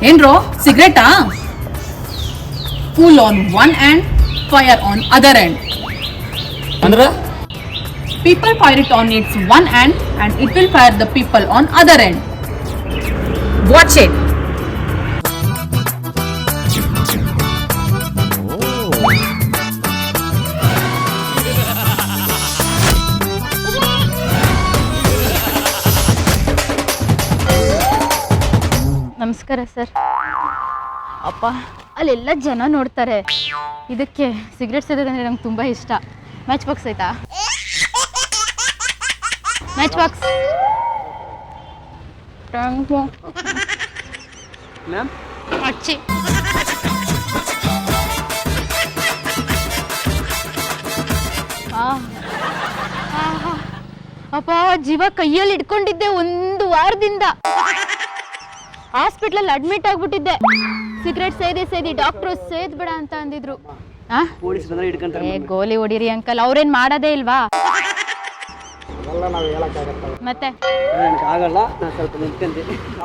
ಏನ್ರೋ ಸಿಗರೇಟಾ? Cool on one end, fire on other end. ಅಂದ್ರೆ People fire it on its one end and it will fire the people on other end. Watch it. ನಮಸ್ಕಾರ sir. ಅಪ್ಪ ಅಲ್ಲೆಲ್ಲ ಜನ ನೋಡ್ತಾರೆ, ಇದಕ್ಕೆ cigarette ಸೇದೋದಂದ್ರೆ ನಂಗೆ ತುಂಬ ಇಷ್ಟ. ಮ್ಯಾಚ್ ಬಾಕ್ಸ್ ಆಯ್ತಾ? ಮ್ಯಾಚ್ ಬಾಕ್ಸ್ ಅಚ್ಚಿ. ಅಪ್ಪ ಜೀವ ಕೈಯಲ್ಲಿ ಇಟ್ಕೊಂಡಿದ್ದೆ 1 ವಾರದಿಂದ. ಹಾಸ್ಪಿಟ್ಲಲ್ಲಿ ಅಡ್ಮಿಟ್ ಆಗ್ಬಿಟ್ಟಿದ್ದೆ. ಸಿಗರೇಟ್ ಸೇದಿ ಡಾಕ್ಟ್ರು ಸೇದ್ಬೇಡ ಅಂತ ಅಂದಿದ್ರು. ಗೋಲಿ ಹೊಡೀರಿ ಅಂಕಲ್, ಅವ್ರೇನ್ ಮಾಡೋದೇ ಇಲ್ವಾ? ಮತ್ತೆ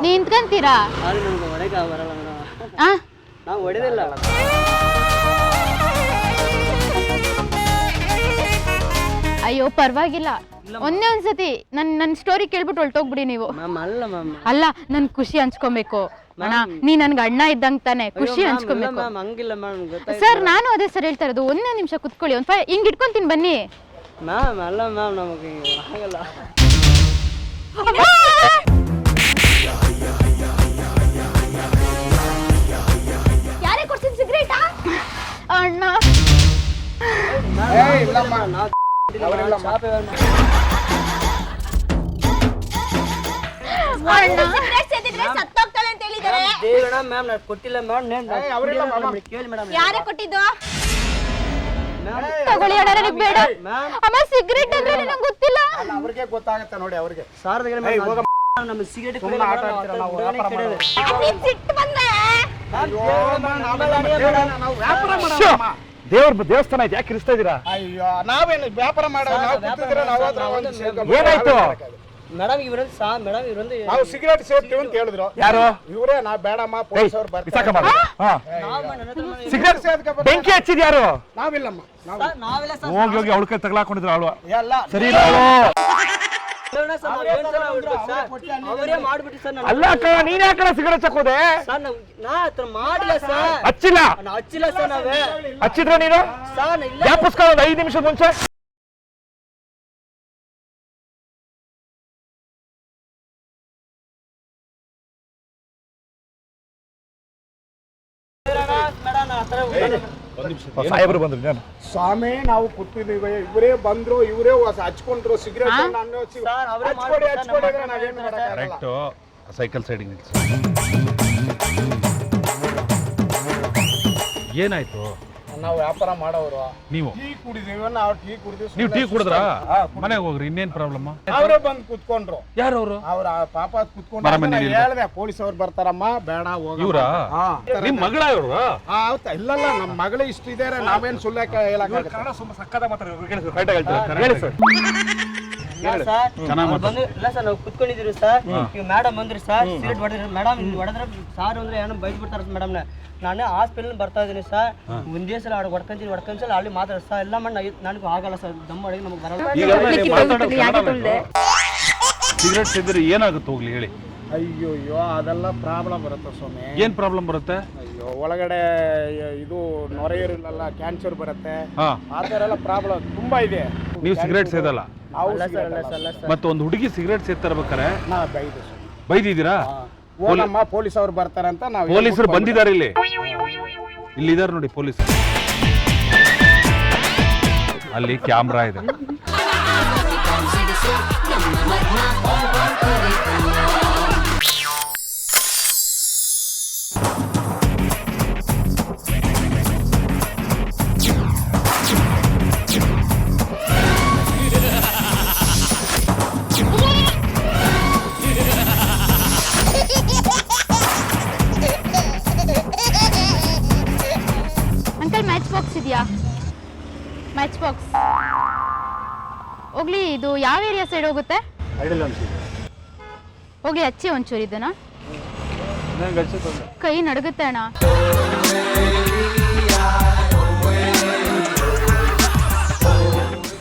ನಿಂತ್ಕಂತೀರಾ? ಅಯ್ಯೋ ಪರವಾಗಿಲ್ಲ, ಒಂದ್ಸತಿ ನನ್ನ ಸ್ಟೋರಿ ಕೇಳ್ಬಿಟ್ಟು ಹೊರಟೋಗ್ಬಿಡಿ ನೀವು. ಅಲ್ಲ, ನನ್ ಖುಷಿ ಹಂಚ್ಕೊಬೇಕು ಅಣ್ಣ. ನೀ ನನ್ಗೆ ಅಣ್ಣ ಇದ್ದಂಗೆ ತಾನೆ, ಖುಷಿ ಹಂಚ್ಕೊಬೇಕು. ಸರ್ ನಾನು ಅದೇ ಸರ್ ಹೇಳ್ತಾ ಇರೋದು. 1 ನಿಮಿಷ ಕುತ್ಕೊಳ್ಳಿ, ಹಿಂಗ್ ಇಟ್ಕೊಂತೀನಿ ಬನ್ನಿ. ಯಾರೇ ಕೊಡ್ತೀನಿ ಸಿಗರೇಟಾ ಅಣ್ಣ? ಯಾರೇ ಕೊಟ್ಟಿದ್ದು? ತಗೊಳ್ಳಿ ಅಣ್ಣ, ನನಗೆ ಬೇಡ. ಅಮ್ಮ ಸಿಗರೇಟ್ ಅಂದ್ರೆ ನನಗೆ ಗೊತ್ತಿಲ್ಲ. ಅವ್ರಿಗೆ ಗೊತ್ತಾಗುತ್ತೆ ನೋಡಿ, ಅವ್ರಿಗೆ ದೇವಸ್ಥಾನ ಐತೆ, ಯಾಕೆ ಇರಿಸ್ತಾ ಇದೀರಾ? ಅಯ್ಯೋ ನಾವೇನು ವ್ಯಾಪಾರ ಮಾಡೋದು? ಏನಾಯ್ತು ಮೇಡಮ್? ನಾವು ಸಿಗರೇಟ್ ಸೇರ್ತೀವಿ ಅಂತ ಹೇಳಿದ್ರು. ಯಾರು? ಇವರೇ. ನಾ ಬೇಡಮ್ಮ, ಪೊಲೀಸವ್ರು ಬರ್ತಾರೆ. ಸಿಗರೇಟ್ ಬೆಂಕಿ ಹಚ್ಚಿದ್ ಯಾರು? ನಾವಿಲ್ಲಮ್ಮ. ಹೋಗಿ ಹೋಗಿ ಅವಳ ಕೈ ತಗಲಾಕೊಂಡಿದ್ರು ಅವಳು. ಎಲ್ಲ ಸರಿ ಅಲ್ಲ ಕಣ, ನೀನ್ ಯಾಕಣ ಸಿಗರೇಟ್ ಚಕ್ಕೋದೆ? ಹಚ್ಚಿಲ್ಲ. ಹಚ್ಚಿದ್ರ ನೀನು ಜ್ಞಾಪಿಸ್ಕೊ 5 ನಿಮಿಷದ ಮುಂಚೆ. ಸಾಹೇಬ್ರು ಬಂದ್ರು. ನಾನು ಸ್ವಾಮಿ ನಾವು ಕೂತಿದ್ದೀವಿ, ಇವರೇ ಬಂದ್ರು, ಇವರೇ ಹಚ್ಕೊಂಡ್ರು ಸಿಗರೇಟ್. ಕರೆಕ್ಟ್. ಸೈಕಲ್ ಸೈಡಿಗೆ ನಿಲ್ಸಿ. ಏನಾಯ್ತು? ನಾವು ವ್ಯಾಪಾರ ಮಾಡೋರು. ನೀವು ಟೀ ಕುಡಿದೀವಿ. ನಾವು ಟೀ ಕುಡಿದೀವಿ. ನೀವು ಟೀ ಕುಡಿದ್ರಾ? ಮನೆಗೆ ಹೋಗ್ರಿ, ಇನ್ನೇನ್ ಪ್ರಾಬ್ಲಮ್? ಅವರೇ ಬಂದು ಕುತ್ಕೊಂಡ್ರು. ಯಾರು ಅವರು? ಅವ್ರ ಪಾಪ ಕುತ್ಕೊಂಡು ಹೇಳ್ದೆ, ಪೊಲೀಸವ್ರು ಬರ್ತಾರಮ್ಮ, ಬೇಡ ಹೋಗ. ಇವ್ರ ನಿಮ್ ಮಗಳ ಇವ್ರು? ಹೌದಾ? ಇಲ್ಲಲ್ಲ, ನಮ್ಮ ಮಗಳು ಇಷ್ಟ ಇದಾರೆ, ನಾವೇನ್ ಸುಳ್ಳ ಹೇಳಕ್ ಕನ್ನಡ ಸುಮ್ಮ ಸಕ್ಕದ ಮಾತಾಡ್ತಾರೆ. ಹೇಳಿ ಸರ್. ನಾವು ಕುತ್ಕೊಂಡಿದ್ದೀವಿ ಸರ್. ಇವ್ ಮೇಡಮ್ ಬಂದ್ರಿ ಸರ್, ಸಿಗರೇಟ್ ಹೊಡೆದ್ರಿ ಮೇಡಮ್. ಹೊಡೆದ್ರೆ ಸಾರ್ ಅಂದ್ರೆ ಏನೋ ಬೈದ್ ಬಿಡ್ತಾರ ಮೇಡಮ್. ನಾನು ಹಾಸ್ಪಿಟಲ್ ಬರ್ತಾ ಇದೀನಿ ಸರ್. ಒಂದೇ ಸಲ ಹೊಡ್ಕೊಂತೀನಿ ಅಲ್ಲಿ ಮಾತಾಡ ಸರ್. ಎಲ್ಲ ಮಾಡಿ ನನಗೂ ಆಗಲ್ಲ ಸರ್, ದಮ್ ಅಡಿಗೆ ನಮ್ಗೆ ಬರಲ್ಲ. ಸಿಗರೇಟ್ ಸೇದಿದ್ರೆ ಏನಾಗುತ್ತೆ ಹೋಗ್ಲಿ ಹೇಳಿ? ಅಯ್ಯೋ ಅದೆಲ್ಲ ಪ್ರಾಬ್ಲಮ್ ಬರುತ್ತೆ ಸ್ವಾಮಿ. ಏನ್ ಪ್ರಾಬ್ಲಮ್ ಬರುತ್ತೆ? ಅಯ್ಯೋ ಒಳಗಡೆ ಇದು ನೊರೆ ಇರಲ್ಲ, ಕ್ಯಾನ್ಸರ್ ಬರುತ್ತೆ, ಆ ಥರ ಎಲ್ಲ ಪ್ರಾಬ್ಲಮ್ ತುಂಬಾ ಇದೆ. ನೀವು ಸಿಗರೇಟ್ ಸೇದಲ್ಲ? ಮತ್ತೆ ಒಂದು ಹುಡುಗಿ ಸಿಗರೇಟ್ ಸೇದ್ತಾ ಇರ್ಬೇಕಾರೆ ನಾ ಬೈದಿದ್ದೀರಾ? ಹೋಗಮ್ಮ, ಪೊಲೀಸ್ ಅವ್ರು ಬರ್ತಾರಂತ ನಾವು. ಪೊಲೀಸರು ಬಂದಿದ್ದಾರೆ ಇಲ್ಲಿದ್ದಾರೆ ನೋಡಿ ಪೊಲೀಸ್. ಅಲ್ಲಿ ಕ್ಯಾಮ್ರಾ ಇದೆ. ಅಂಕಲ್ ಮ್ಯಾಚ್ ಬಾಕ್ಸ್ ಇದೆಯಾ? ಮ್ಯಾಚ್ ಬಾಕ್ಸ್ ಹೋಗ್ಲಿ. ಇದು ಯಾವ ಏರಿಯಾ ಸೈಡ್ ಹೋಗುತ್ತೆ? ಐಡಲ್ ಅನ್ಸಿದೆ. ಹೋಗಿ ಹಚ್ಚಿ ಒಂಚೂರು ಇದನ್ನ. ನಂಗೆ ಅನ್ಸುತ್ತೆ ಕೈ ನಡುಗುತ್ತೆ ಅಣ್ಣ.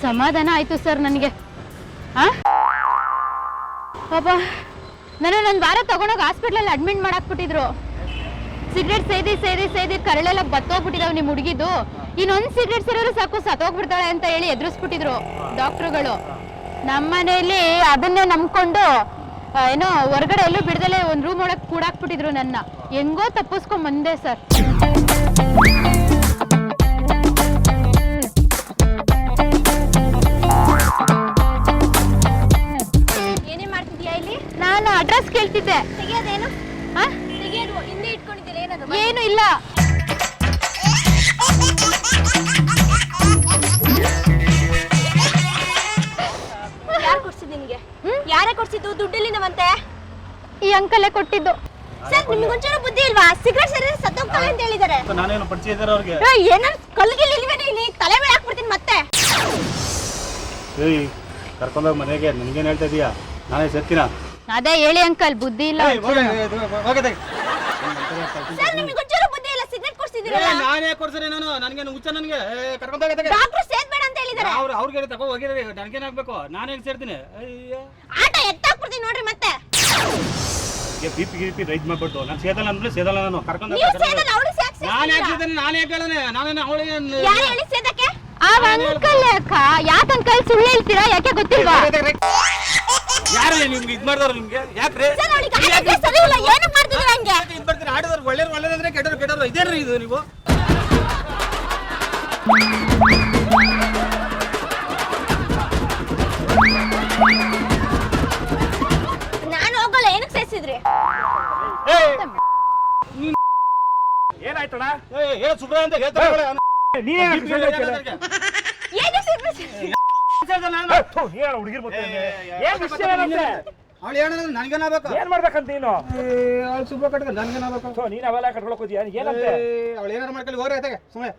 ಸಮಾಧಾನ ಆಯ್ತು ಸರ್ ನನಗೆ. ಪಾಪ ನನ್ನ ವಾರ ತಗೊಂಡೋಗಿ ಹಾಸ್ಪಿಟ್ಲಲ್ಲಿ ಅಡ್ಮಿಟ್ ಮಾಡಾಕ್ಬಿಟ್ಟಿದ್ರು. ಸಿಗರೇಟ್ ಸೇದಿ ಕರಳೆಲ್ಲ ಬತ್ತೋಗ್ಬಿಟ್ಟಿದಾವ್ ನಿಮ್ಮ ಹುಡುಗಿದು. ಇನ್ನೊಂದು ಸಿಗರೇಟ್ ಸೇರಿದ್ರು ಸಾಕು ಸತ್ತೋಗ್ಬಿಡ್ತಾಳೆ ಅಂತ ಹೇಳಿ ಎದುರಿಸ್ಬಿಟ್ಟಿದ್ರು ಡಾಕ್ಟ್ರುಗಳು. ನಮ್ಮ ಮನೆಯಲ್ಲಿ ಅದನ್ನೇ ನಂಬ್ಕೊಂಡು ಏನೋ ಹೊರಗಡೆ ಎಲ್ಲೂ ಬಿಡದಲ್ಲೇ ಒಂದು ರೂಮ್ ಒಳಗೆ ಕೂಡಾಕ್ಬಿಟ್ಟಿದ್ರು ನನ್ನ. ಹೆಂಗೋ ತಪ್ಪಿಸ್ಕೊಂಡ್ ಬಂದೆ ಸರ್. ಏನೇ ಮಾಡ್ತಿದ್ಯಾ ಇಲ್ಲಿ? ನಾನು ಅಡ್ರೆಸ್ ಕೇಳ್ತಿದ್ದೆ. ತೆಗಿಯೋದೇನು? ತೆಗಿಯೋದು ಹಿಂದೆ ಇಟ್ಕೊಂಡಿದ್ದೀರಾ? ಏನದು? ಏನು ಇಲ್ಲ. ಯಾರು ಕೊಡ್ಸಿದ್ ನಿನ್ಗೆ? ಯಾರೇ ಕೊಡ್ಸಿದ್ದು? ದುಡ್ಡಿಲ್ಲಿನವಂತೆ? ಈ ಅಂಕಲೇ ಕೊಟ್ಟಿದ್ದು. ಸರ್ ನಿಮ್ಗೆ ಒಂಚೂರು ಬುದ್ಧಿ ಇಲ್ವಾ? ಸಿಗರೇಟ್ ಸೇರಿದ್ರೆ ಸತ್ತೋಗ್ತಾಳೆ ಅಂತ ಹೇಳಿದ್ದಾರೆ. ನಾನೇನು ಪರಿಚಯ ಇದ್ದಾರೆ ಅವ್ರಿಗೆ. ಏನಾರು ಕಲ್ಗಿಲ್ ಇಲ್ವೇನೆ ಇಲ್ಲಿ? ತಲೆ ಮೇಲೆ ಹಾಕ್ಬಿಡ್ತೀನಿ ಮತ್ತೆ. ಏಯ್ ಕರ್ಕೊಂಡೋಗಿ ಮನೆಗೆ ನನಗೇನು ಹೇಳ್ತಾ ಇದೀಯಾ? ನಾನೇ ಸತ್ತಿನ. ಅದೇ ಹೇಳಿ ಅಂಕಲ್, ಬುದ್ಧಿ ಇಲ್ಲ. ಸರ್ ನಿಮ್ಗೆ ಒಂಚೂರು ಬುದ್ಧಿ ಇಲ್ಲ. ಸಿಗರೇಟ್ ಕೊಡ್ಸಿದ್ದೀರಲ್ಲ? ನಾನೇ ಕೊಡ್ಸರಿ ನಾನು. ನನಗೇನು ಹುಚ್ಚ ನನಗೆ? ಕರ್ಕೊಂಡೋಗಿ ಡಾಕ್ಟ್ರು ಸೇದ್ಬೇಡ ಅಂತ ಹೇಳಿದ್ದಾರೆ. ಅವ್ರಿಗೆ ತಗೋ ಹೋಗಿರಿ. ನನಗೇನಾಗಬೇಕು? ನಾನೇ ಸೇರ್ತೀನಿ. ಅಯ್ಯೋ ಆಟ ಎತ್ತಾಕ್ಬಿಡ್ತೀನಿ ನೋಡ್ರಿ ಮತ್ತೆ. ಬಿಪಿ ರೈಸ್ ಮಾಡ್ಬಿಟ್ಟು ನಾನು ಸೇದಲ್ಲ ಅಂದ್ರೆ ಸೇದಲ್ಲ. ನಾನು ಕರ್ಕೊಂಡು ನೀವು ಸೇದಲ್ಲ, ಅವಳು ಸೇದ್ ನಾನು ಯಾಕೆ ಸೇದನೆ? ನಾನು ಯಾಕೆ ಹೇಳನೆ? ನಾನೇನು ಅವಳಿಗೆ ಯಾರು ಹೇಳಿ ಸೇದಕ್ಕೆ? ಆ ಅಂಕಲ್ ಅಕ್ಕ, ಯಾಕೆ ಅಂಕಲ್ ಸುಳ್ಳು ಹೇಳ್ತೀರಾ? ಯಾಕೆ ಗೊತ್ತಿಲ್ವಾ? ಯಾರು ನಿಮ್ಗೆ ಇದು ಮಾಡಿದವ್ರು? ನಿಮ್ಗೆ ಯಾಕ್ರಿ ಸರ್ ಅವಳಿಗೆ ಆರೋಗ್ಯ ಸರಿ ಇಲ್ಲ. ಏನಕ್ಕೆ ಮಾಡ್ತಿದ್ದೀರಾ ಹಂಗೆ? ಇದು ಬರ್ತೀರಿ? ಆಡಿದವ್ರು ಒಳ್ಳೆಯವ್ರಂದ್ರೆ ಕೆಟ್ಟವ್ರು ಇದೇನ್ರಿ ಇದು ನೀವು? ನಾನು ಹೋಗಲ್ಲ. ಏನಕ್ಕೆ ಸೇರಿಸಿದ್ರಿ? ಏನಾಯ್ತಣ? ಹೇಳ ಸುಬ್ರ ಅಂತ ಹೇಳ್ತಾರೆ. ಅವಳು ಹೇಳ ನನ್ಗೇನಾಗಬೇಕು? ಏನ್ ಮಾಡ್ಬೇಕಂತ ನೀನು? ಅವಳು ಸುಬ್ರ ಕಟ್ಕ ನನ್ಗೇನಾಗಬೇಕು? ನೀನ್ ಅವೆಲ್ಲ ಕಟ್ಕೊಳಕ್ ಹೋದ್ಯಾ? ಏನಂತೆ? ಅವಳು ಏನಾರು ಮಾಡ್ಕೊಳ್ಳಿ ಹೋಗ್ರಿ ಆತಗೆ ಸುಮ್ಮನೆ.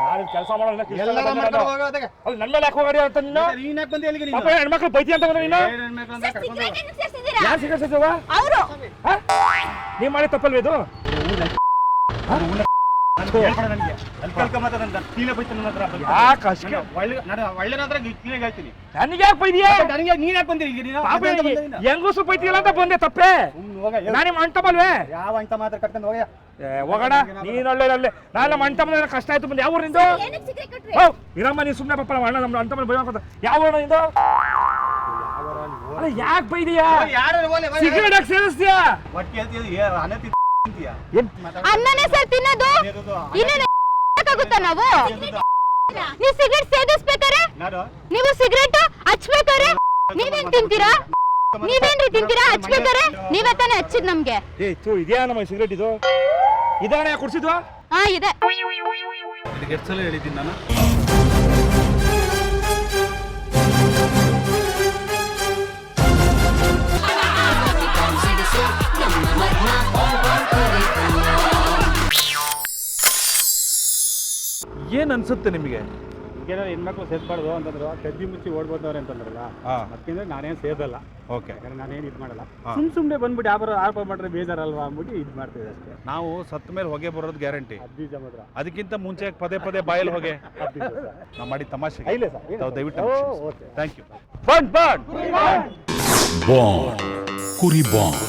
ನಾನು ಕೆಲಸ ಮಾಡೋಲ್ಲ. ಎಲ್ಲ ಮಾಡ್ಕೊಂಡು ಹೋಗೋ ಆತಗೆ. ಅಲ್ಲಿ ನನ್ನ ಮೇಲೆ ಯಾಕೆ ಹೋಗಾಡಿ ಅಂತ ನೀನು? ನೀನ್ ಯಾಕೆ ಬಂದಿ ಅಲ್ಲಿಗೆ? ಪಾಪ ಹೆಣ್ಮಕ್ಳು ಬೈತಿ ಅಂತ ಬಂದ್ರೆ ನೀನು? ಹೆಣ್ಮಕ್ಳು ಅಂತ ಕರ್ಕೊಂಡು ಸಿಗರೇಟ್ ಏನಕ್ಕೆ ಸೇರಿಸಿದ್ದೀರಾ? ಯಾರು ಸಿಗರ್ಸಿದ್ವ? ಅವರು ನೀವ್ ಮಾಡಿ ತಪ್ಪಲ್ವ ಇದು? ಯಾಕೆ ಅಷ್ಟೇ ಒಳ್ಳೆನಾದ್ರೆ ನೀನೇ ಹೇಳ್ತೀನಿ. ನನಗೆ ಯಾಕೆ ಬೈದಿಯಾ? ನನಗೆ ನೀನ್ ಯಾಕೆ ಬಂದಿರಿ? ಪಾಪ ಹೆಂಗಸು ಬೈತಿಯಲ್ಲ ಅಂತ ಬಂದೆ. ತಪ್ಪೇ? ನಾನೇ ಮಂಟಪಲ್ವೇ? ಯಾವ ಅಂತ ಮಾತ್ರ ಕಟ್ಕೊಂಡು ಹೋಗ ಹೋಗೋಣ. ನೀನ್ ಒಳ್ಳೆ ನಾನು ಮಂಟಪ ಕಷ್ಟ ಆಯ್ತು. ಬಂದು ಯಾವ ಊರಿಂದ? ಏನಕ್ಕೆ ಸಿಗರೇಟ್ ಕೊಟ್ರಿ? ಇರಮ್ಮ ನೀನ್ ಸುಮ್ಮನೆ ಪಪ್ಪ ಅಣ್ಣ ನಮ್ಮ ಅಂಟಮಲ್ಲಿ ಬೈ ಹಾಕೋತ. ಯಾವ ಊರ ಇದು? ಅಲ್ಲ ಯಾಕೆ ಬೈದಿಯಾ? ಸಿಗರೇಟ್ ಯಾಕೆ ಸೇರಿಸ್ತೀಯಾ? ಅನ್ನನೇ ಸರ್ ತಿನ್ನೋದು. ಇನ್ನೇನಾಗುತ್ತಾ ನಾವು? ನೀವು ಸಿಗರೇಟ್ ಸೇದಿಸ್ಬೇಕಾರೆ, ನೀವು ಸಿಗರೇಟ್ ಹಚ್ಬೇಕಾರೆ ನೀವೇನ್ ತಿಂತೀರಾ? ನೀವೇನ್ರಿ ತಿಂತೀರಾ? ಹಚ್ಬೇಕಾರೆ ನೀವೇ ತಾನೇ ಹಚ್ಚಿದ್ ನಮ್ಗೆ. ಇದೆಯಾ ನಮ್ಮ ಸಿಗರೇಟ್? ಇದು ಇದನ್ನ ಯಾಕೆ ಕುಡ್ಸಿದ್ವಾ? ಹಾ ಇದೆ. ಎಷ್ಟು ಸಲ ಹೇಳಿದ್ದೀನಿ ನಾನು? ಏನ್ ಅನ್ಸುತ್ತೆ ನಿಮಗೆ? ಈಗೇನೋ ಹೆಣ್ಮಕ್ಳು ಸೇರ್ಬಾರ್ದು ಅಂತಂದ್ರು. ಕದ್ದಿ ಮುಚ್ಚಿ ಓಡ್ಬೋದವ್ರೆ ಅಂತಂದ್ರಲ್ಲ, ಅದಕ್ಕಿಂತ ನಾನೇನು ಸೇದಲ್ಲ. ಓಕೆ, ಯಾಕಂದ್ರೆ ನಾನೇನು ಇದು ಮಾಡಲ್ಲ. ಸುಮ್ಮನೆ ಬಂದ್ಬಿಟ್ಟು ಯಾರು ಆರೋಪ ಮಾಡ್ರೆ ಬೇಜಾರಲ್ವಾ ಅಂದ್ಬಿಟ್ಟು ಇದು ಮಾಡ್ತೀವಿ ಅಷ್ಟೇ. ನಾವು ಸತ್ತ ಮೇಲೆ ಹೊಗೆ ಬರೋದು ಗ್ಯಾರಂಟಿ. ಅದ್ದಿ ಸಮುದ್ರ ಅದಕ್ಕಿಂತ ಮುಂಚೆ ಪದೇ ಪದೇ ಬಾಯಲ್ಲಿ ಹೊಗೆ ನಾವು ಮಾಡಿ ತಮಾಷೆ. ಇಲ್ಲ ಸರ್, ದಯವಿಟ್ಟು ಓಕೆ, ಥ್ಯಾಂಕ್ ಯು. ಬಾಂಡ್ ಬಾಂಡ್ ಕುರಿ ಬಾಂಡ್